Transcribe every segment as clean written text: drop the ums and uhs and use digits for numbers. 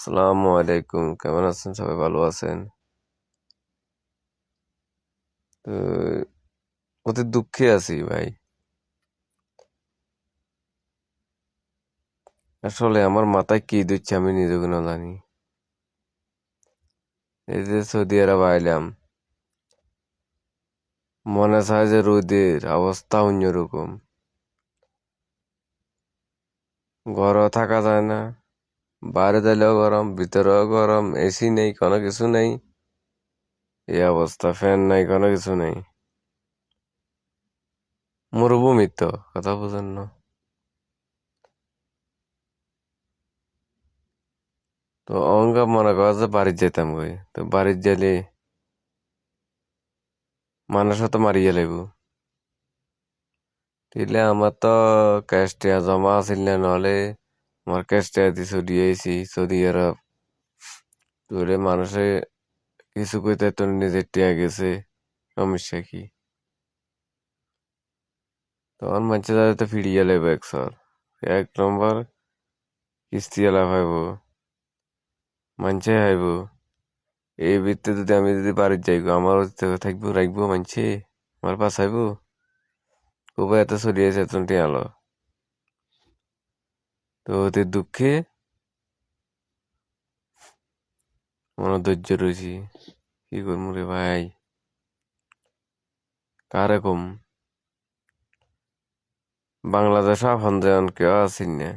আসসালামু আলাইকুম, কেমন আছেন? সবাই ভালো আছেন? তো অতি দুঃখে আছি ভাই। আসলে আমার মাথায় কি দিচ্ছে আমি নিজেকে না জানি। এই যে সৌদি আরব আইলাম, মনে চায় যে রোদের অবস্থা অন্যরকম। ঘরও থাকা যায় না, বাইরে যাইলেও গরম, ভিতরেও গরম, এসি নেই, কোনো কিছু নেই। এই অবস্থা, ফ্যান নাই, কোনো কিছু নেই। মরুভূমি তো, কথা বুঝেন না? তো অঙ্গ মনে করা যে বাড়ির যেতাম কই, তো বাড়ির গেলে মানুষ তো মারিয়ে লাগবো। দিলে আমার তো ক্যাশ টিয়া জমা আছিল না, নহলে আমার ক্যাশ টিয়া দিয়ে দিয়েছি সৌদি আরব। তোরে মানুষে কিছু কইতে তোর নিজের টিয়া গেছে, সমস্যা কি? তখন মানুষে যাতে ফিরিয়ে লেবে এক নম্বর কিস্তি এলা ভাইব, মানছে হাইব। এই ভিত্তি যদি আমি যদি বাড়ির যাইব, আমার থাকবো রাখবো মানছে, আমার পাশাইব। খুবই এত চলিয়েছে এত টিয়ালো। তো অতি দুঃখে মনোধৈর্য রয়েছি। কি করবো রে ভাই, কারে কম? বাংলাদেশ আপন যেমন কেউ আছেন না,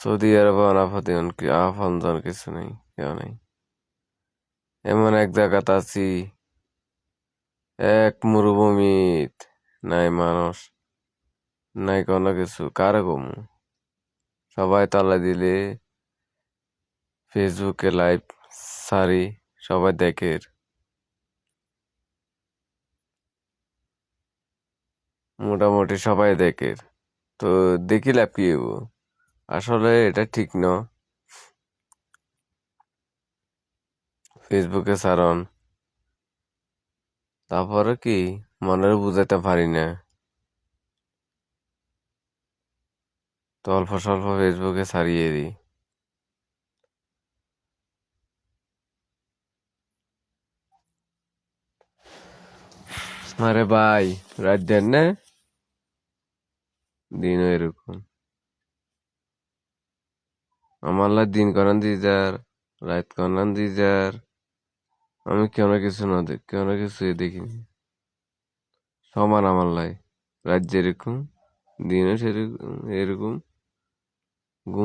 সৌদি আরব আপন জন কিছু নেই, কেউ নেই। এমন এক জায়গাতে আছি, এক মরুভূমিত, নাই মানুষ, নাই কোনো কিছু, কারে কমু? সবাই তালা দিলে ফেসবুকে লাইভ সারি, সবাই দেখে, মোটামুটি সবাই দেখে। তো দেখি লাভ কি হইব? আসলে এটা ঠিক ন। ফেসবুকে সারন, তারপরে কি মনের বুঝাইতে পারি না, তো অল্প স্বল্প ফেসবুকে সারিয়ে দিই। আরে ভাই, রাত দেন না, দিনও এরকম। আমার লাই দিন করান দি যার, রাত করান দি যার। আমি কেন কিছু না দেখ, কেন কিছু দেখিনি। সমান আমার লাই, রাত যেরকম দিনও সেরকম, এরকম ঘুম